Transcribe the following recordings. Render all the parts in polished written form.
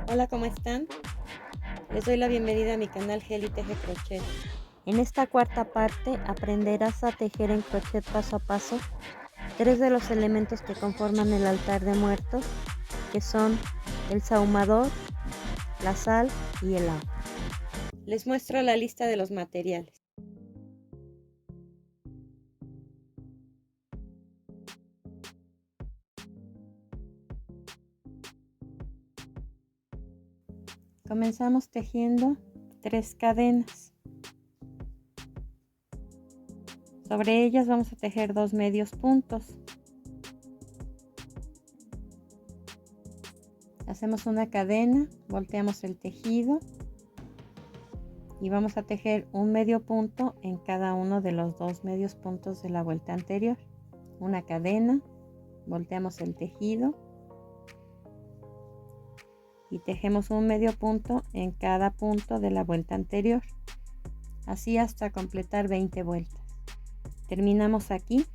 Hola, ¿cómo están? Les doy la bienvenida a mi canal Geli Teje Crochet. En esta cuarta parte aprenderás a tejer en crochet paso a paso 3 de los elementos que conforman el altar de muertos, que son el sahumador, la sal y el agua. Les muestro la lista de los materiales. Comenzamos tejiendo 3 cadenas. Sobre ellas vamos a tejer 2 medios puntos. Hacemos una cadena, volteamos el tejido y vamos a tejer un medio punto en cada uno de los 2 medios puntos de la vuelta anterior. Una cadena, volteamos el tejido y tejemos un medio punto en cada punto de la vuelta anterior, así hasta completar 20 vueltas. Terminamos aquí,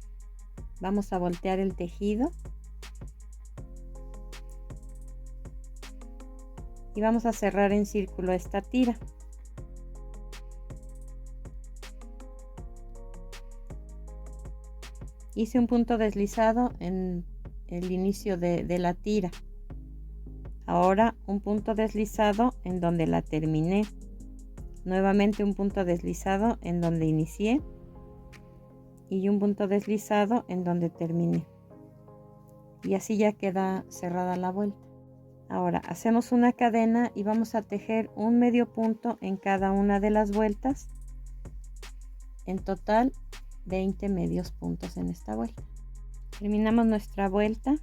vamos a voltear el tejido y vamos a cerrar en círculo esta tira. Hice un punto deslizado en el inicio de la tira. Ahora un punto deslizado en donde la terminé. Nuevamente un punto deslizado en donde inicié. Y un punto deslizado en donde terminé. Y así ya queda cerrada la vuelta. Ahora hacemos una cadena y vamos a tejer un medio punto en cada una de las vueltas. En total 20 medios puntos en esta vuelta. Terminamos nuestra vuelta.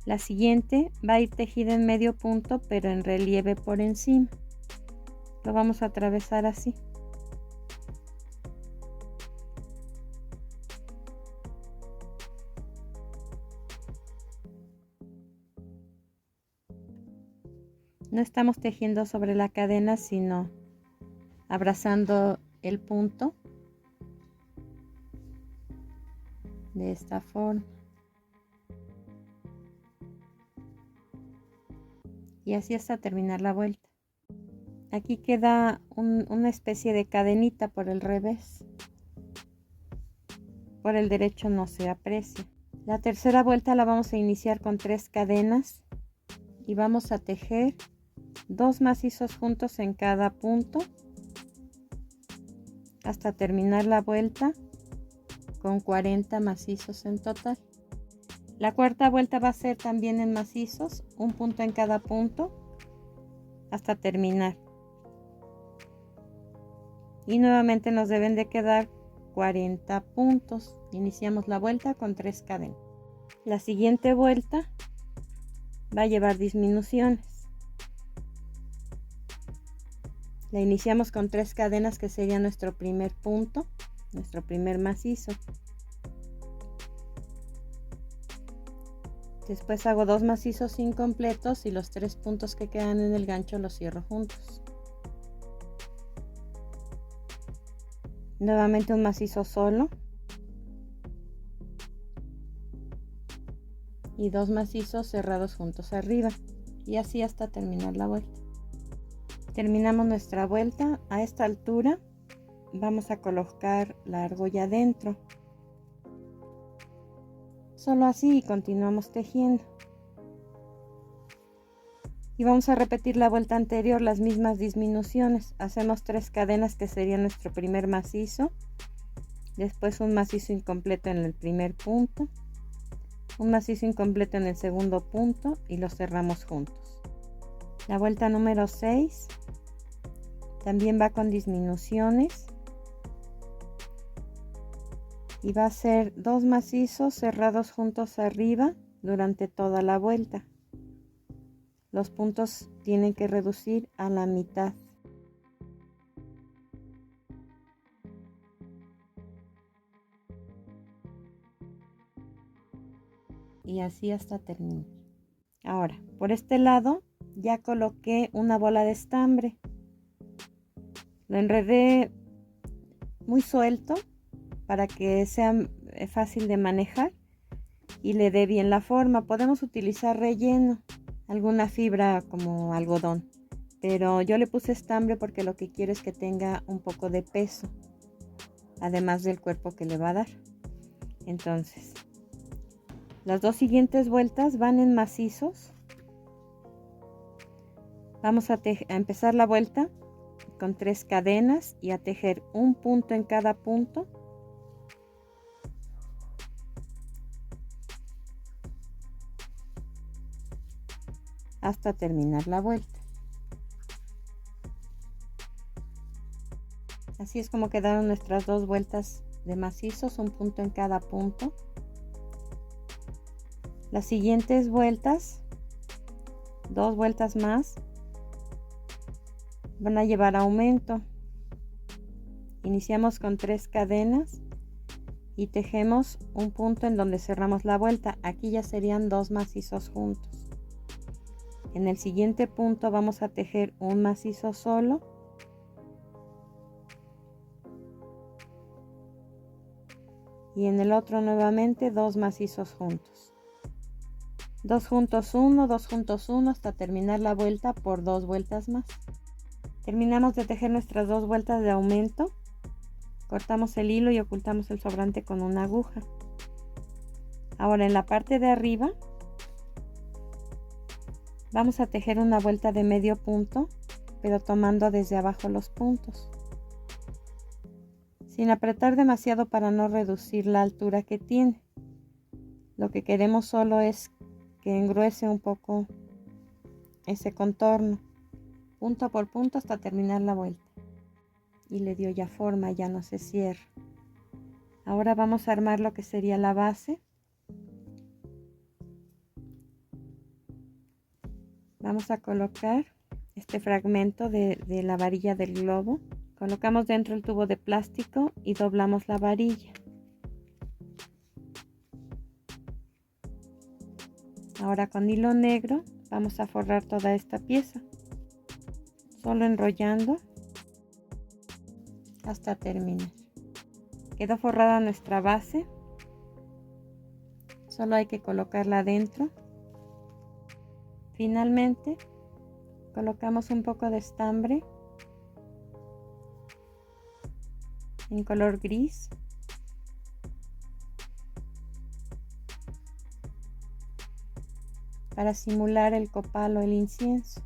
La siguiente va a ir tejida en medio punto, pero en relieve por encima. Lo vamos a atravesar así. No estamos tejiendo sobre la cadena, sino abrazando el punto de esta forma. Y así hasta terminar la vuelta. Aquí queda una especie de cadenita por el revés. Por el derecho no se aprecia. La tercera vuelta la vamos a iniciar con 3 cadenas y vamos a tejer 2 macizos juntos en cada punto hasta terminar la vuelta con 40 macizos en total. La cuarta vuelta va a ser también en macizos, un punto en cada punto hasta terminar. Y nuevamente nos deben de quedar 40 puntos. Iniciamos la vuelta con 3 cadenas. La siguiente vuelta va a llevar disminuciones. La iniciamos con 3 cadenas, que sería nuestro primer punto, nuestro primer macizo. Después hago 2 macizos incompletos y los 3 puntos que quedan en el gancho los cierro juntos. Nuevamente un macizo solo y 2 macizos cerrados juntos arriba, y así hasta terminar la vuelta. Terminamos nuestra vuelta. A esta altura vamos a colocar la argolla dentro. Solo así, y continuamos tejiendo. Y vamos a repetir la vuelta anterior, las mismas disminuciones. Hacemos 3 cadenas, que sería nuestro primer macizo. Después un macizo incompleto en el primer punto. Un macizo incompleto en el segundo punto y los cerramos juntos. La vuelta número 6 también va con disminuciones. Y va a ser 2 macizos cerrados juntos arriba durante toda la vuelta. Los puntos tienen que reducir a la mitad. Y así hasta terminar. Ahora, por este lado ya coloqué una bola de estambre. Lo enredé muy suelto para que sea fácil de manejar. y le dé bien la forma. Podemos utilizar relleno, alguna fibra como algodón, pero yo le puse estambre porque lo que quiero es que tenga un poco de peso, además del cuerpo que le va a dar. Entonces, las dos siguientes vueltas van en macizos. Vamos a empezar la vuelta con 3 cadenas y a tejer un punto en cada punto. Hasta terminar la vuelta. Así es como quedaron nuestras dos vueltas de macizos, un punto en cada punto. Las siguientes vueltas, 2 vueltas más, van a llevar aumento. Iniciamos con 3 cadenas y tejemos un punto en donde cerramos la vuelta. Aquí ya serían 2 macizos juntos. En el siguiente punto vamos a tejer un macizo solo y en el otro nuevamente 2 macizos juntos. 2 juntos 1, 2 juntos 1 hasta terminar la vuelta por 2 vueltas más. Terminamos de tejer nuestras 2 vueltas de aumento. Cortamos el hilo y ocultamos el sobrante con una aguja. Ahora en la parte de arriba vamos a tejer una vuelta de medio punto, pero tomando desde abajo los puntos, sin apretar demasiado para no reducir la altura que tiene. Lo que queremos solo es que engruese un poco ese contorno, punto por punto hasta terminar la vuelta. Y le dio ya forma, ya no se cierra. Ahora vamos a armar lo que sería la base. Vamos a colocar este fragmento de la varilla del globo. Colocamos dentro el tubo de plástico y doblamos la varilla. Ahora con hilo negro vamos a forrar toda esta pieza, solo enrollando hasta terminar. Quedó forrada nuestra base, solo hay que colocarla adentro. Finalmente colocamos un poco de estambre en color gris. Para simular el copal o el incienso.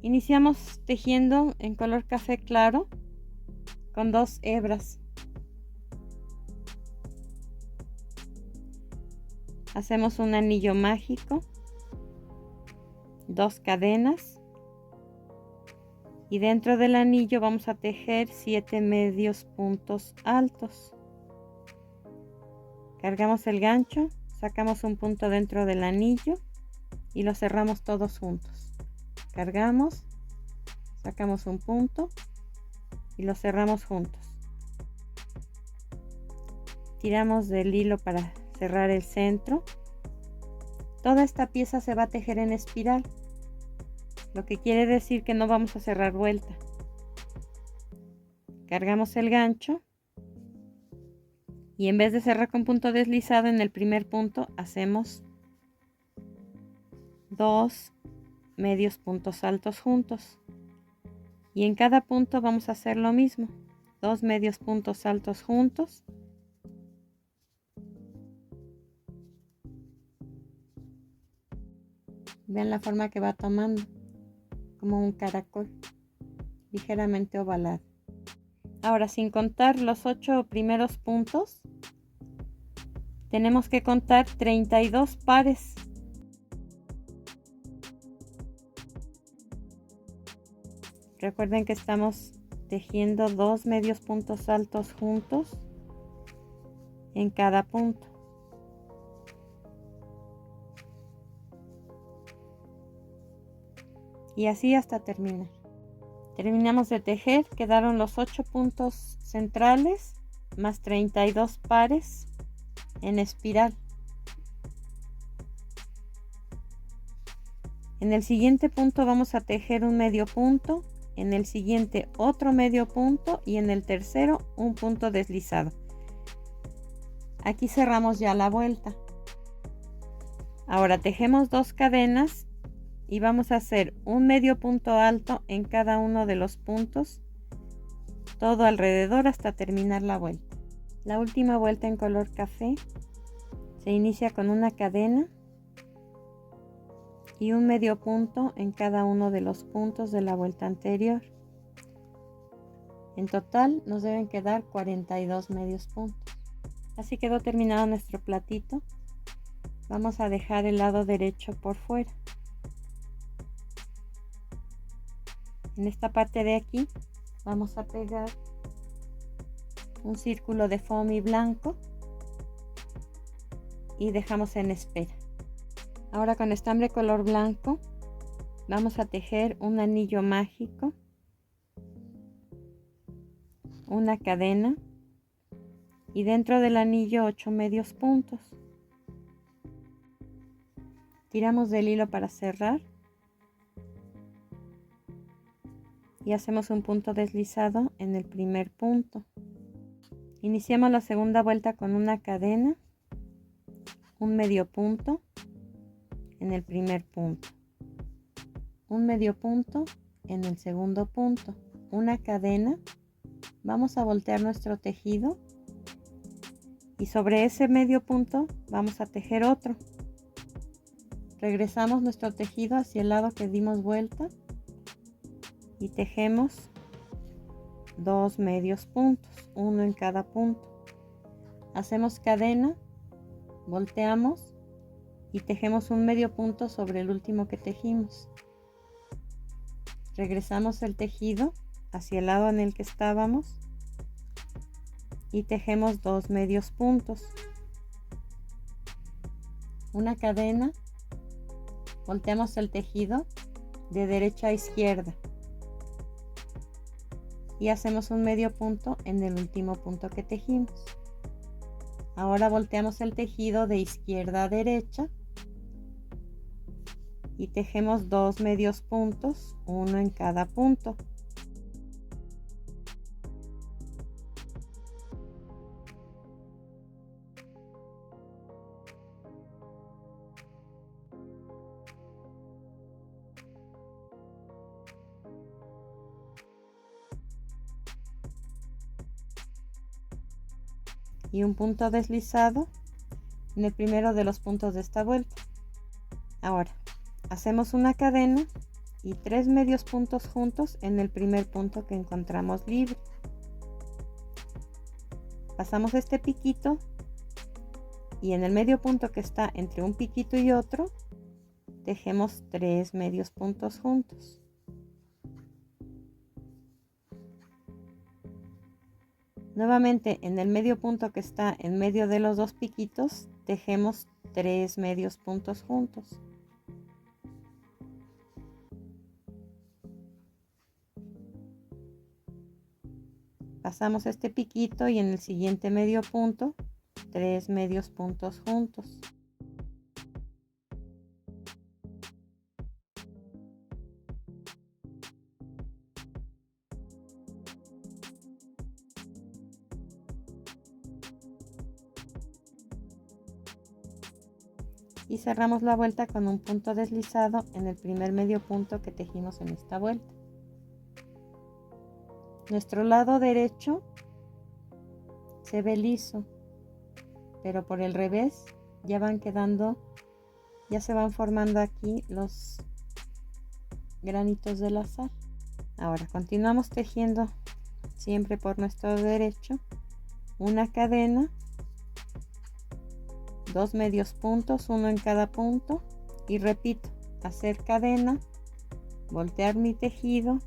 Iniciamos tejiendo en color café claro con 2 hebras. Hacemos un anillo mágico, 2 cadenas y dentro del anillo vamos a tejer 7 medios puntos altos. Cargamos el gancho, sacamos un punto dentro del anillo y lo cerramos todos juntos. Cargamos, sacamos un punto y lo cerramos juntos. Tiramos del hilo para cerrar el centro. Toda esta pieza se va a tejer en espiral, lo que quiere decir que no vamos a cerrar vuelta. Cargamos el gancho y en vez de cerrar con punto deslizado en el primer punto hacemos 2 medios puntos altos juntos y en cada punto vamos a hacer lo mismo, 2 medios puntos altos juntos. Vean la forma que va tomando, como un caracol, ligeramente ovalado. Ahora, sin contar los 8 primeros puntos, tenemos que contar 32 pares. Recuerden que estamos tejiendo 2 medios puntos altos juntos en cada punto. Y así hasta terminar. Terminamos de tejer, quedaron los 8 puntos centrales más 32 pares en espiral. En el siguiente punto vamos a tejer un medio punto, en el siguiente otro medio punto y en el tercero un punto deslizado. Aquí cerramos ya la vuelta. Ahora tejemos 2 cadenas y vamos a hacer un medio punto alto en cada uno de los puntos, todo alrededor hasta terminar la vuelta. La última vuelta en color café se inicia con una cadena y un medio punto en cada uno de los puntos de la vuelta anterior. En total nos deben quedar 42 medios puntos. Así quedó terminado nuestro platito. Vamos a dejar el lado derecho por fuera. En esta parte de aquí vamos a pegar un círculo de foamy blanco y dejamos en espera. Ahora con estambre color blanco vamos a tejer un anillo mágico, una cadena y dentro del anillo 8 medios puntos. Tiramos del hilo para cerrar y hacemos un punto deslizado en el primer punto. Iniciamos la segunda vuelta con una cadena, un medio punto en el primer punto, un medio punto en el segundo punto, una cadena. Vamos a voltear nuestro tejido y sobre ese medio punto vamos a tejer otro. Regresamos nuestro tejido hacia el lado que dimos vuelta y tejemos 2 medios puntos, uno en cada punto. Hacemos cadena, volteamos y tejemos un medio punto sobre el último que tejimos. Regresamos el tejido hacia el lado en el que estábamos y tejemos 2 medios puntos, una cadena, volteamos el tejido de derecha a izquierda y hacemos un medio punto en el último punto que tejimos. Ahora volteamos el tejido de izquierda a derecha y tejemos 2 medios puntos, uno en cada punto. Y un punto deslizado en el primero de los puntos de esta vuelta. Ahora hacemos una cadena y 3 medios puntos juntos en el primer punto que encontramos libre. Pasamos este piquito y en el medio punto que está entre un piquito y otro tejemos 3 medios puntos juntos. Nuevamente en el medio punto que está en medio de los dos piquitos tejemos 3 medios puntos juntos. Pasamos este piquito y en el siguiente medio punto 3 medios puntos juntos. Y cerramos la vuelta con un punto deslizado en el primer medio punto que tejimos en esta vuelta. Nuestro lado derecho se ve liso, pero por el revés ya van quedando, ya se van formando aquí los granitos de la sal. Ahora continuamos tejiendo siempre por nuestro derecho, una cadena, 2 medios puntos, uno en cada punto, y repito, hacer cadena, voltear mi tejido,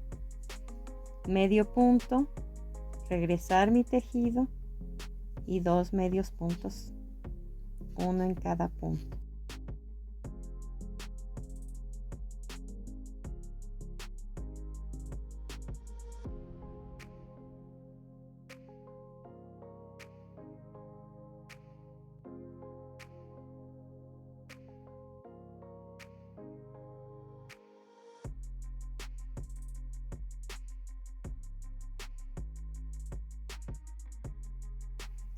medio punto, regresar mi tejido y 2 medios puntos, uno en cada punto.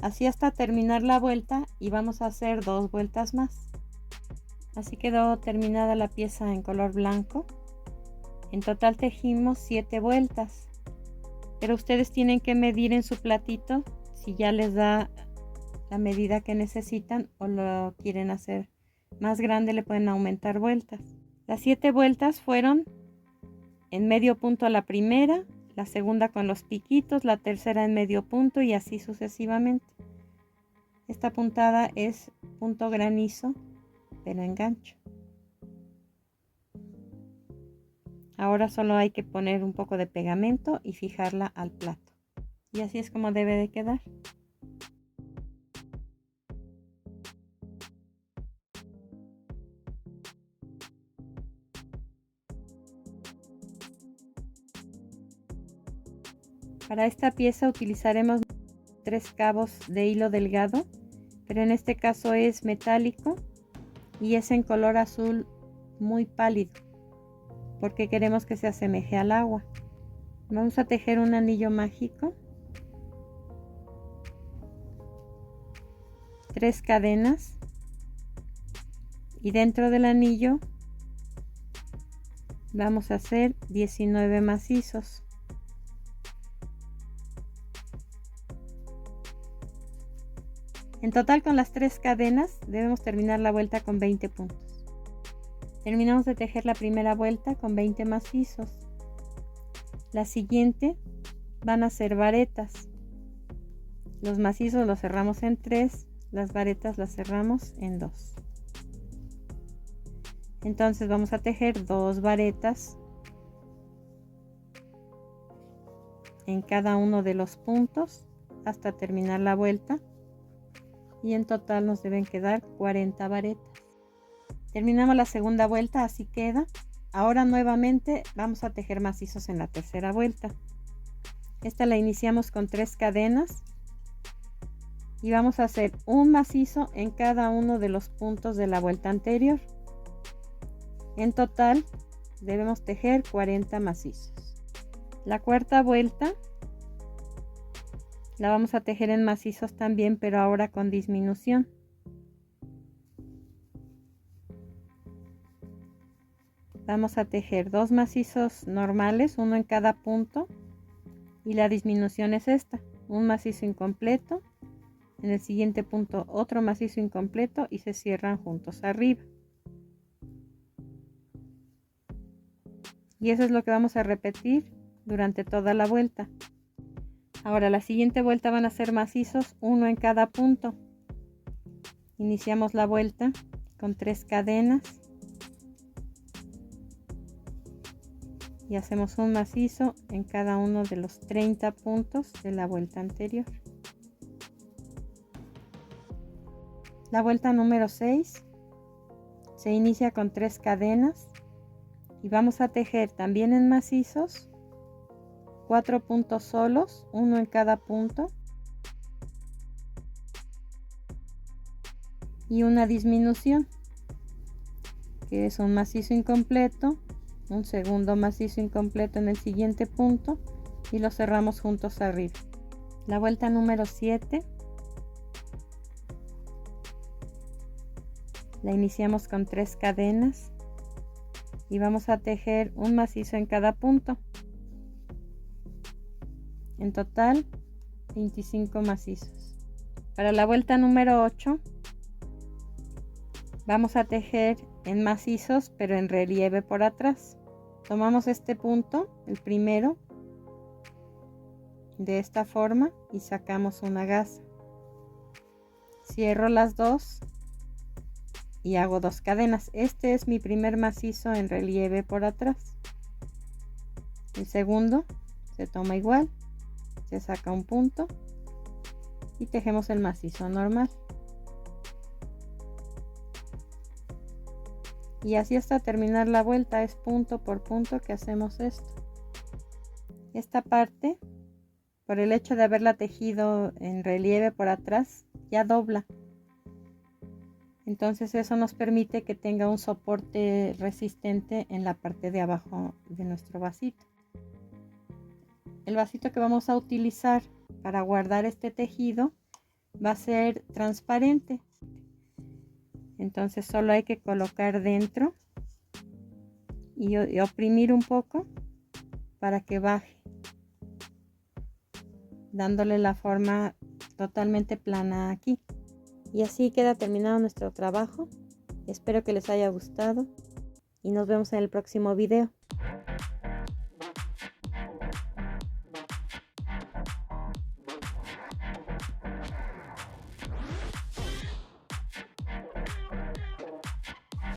así hasta terminar la vuelta y vamos a hacer 2 vueltas más. Así quedó terminada la pieza en color blanco. En total tejimos 7 vueltas, pero ustedes tienen que medir en su platito si ya les da la medida que necesitan o lo quieren hacer más grande, le pueden aumentar vueltas. Las 7 vueltas fueron en medio punto la primera, la segunda con los piquitos, la tercera en medio punto y así sucesivamente. Esta puntada es punto granizo, pero en gancho. Ahora solo hay que poner un poco de pegamento y fijarla al plato. Y así es como debe de quedar. Para esta pieza utilizaremos 3 cabos de hilo delgado, pero en este caso es metálico y es en color azul muy pálido, porque queremos que se asemeje al agua. Vamos a tejer un anillo mágico, 3 cadenas y dentro del anillo vamos a hacer 19 macizos. En total, con las 3 cadenas debemos terminar la vuelta con 20 puntos. Terminamos de tejer la primera vuelta con 20 macizos. La siguiente van a ser varetas. Los macizos los cerramos en 3, las varetas las cerramos en 2. Entonces vamos a tejer 2 varetas en cada uno de los puntos hasta terminar la vuelta. Y en total nos deben quedar 40 varetas. Terminamos la segunda vuelta, así queda. Ahora nuevamente vamos a tejer macizos en la tercera vuelta. Esta la iniciamos con 3 cadenas y vamos a hacer un macizo en cada uno de los puntos de la vuelta anterior. En total debemos tejer 40 macizos. La cuarta vuelta la vamos a tejer en macizos también, pero ahora con disminución. Vamos a tejer 2 macizos normales, uno en cada punto, y la disminución es esta: un macizo incompleto, en el siguiente punto otro macizo incompleto y se cierran juntos arriba. Y eso es lo que vamos a repetir durante toda la vuelta. Ahora la siguiente vuelta van a ser macizos, uno en cada punto. Iniciamos la vuelta con 3 cadenas y hacemos un macizo en cada uno de los 30 puntos de la vuelta anterior. La vuelta número 6 se inicia con 3 cadenas y vamos a tejer también en macizos 4 puntos solos, uno en cada punto, y una disminución, que es un macizo incompleto, un segundo macizo incompleto en el siguiente punto y lo cerramos juntos arriba. La vuelta número 7 la iniciamos con 3 cadenas y vamos a tejer un macizo en cada punto. En total 25 macizos. Para la vuelta número 8 vamos a tejer en macizos, pero en relieve por atrás. Tomamos este punto, el primero, de esta forma y sacamos una gasa. Cierro las dos y hago 2 cadenas. Este es mi primer macizo en relieve por atrás. El segundo se toma igual, se saca un punto y tejemos el macizo normal. Y así hasta terminar la vuelta, es punto por punto que hacemos esto. Esta parte, por el hecho de haberla tejido en relieve por atrás, ya dobla. Entonces eso nos permite que tenga un soporte resistente en la parte de abajo de nuestro vasito. El vasito que vamos a utilizar para guardar este tejido va a ser transparente. Entonces solo hay que colocar dentro y oprimir un poco para que baje, dándole la forma totalmente plana aquí. Y así queda terminado nuestro trabajo. Espero que les haya gustado y nos vemos en el próximo video.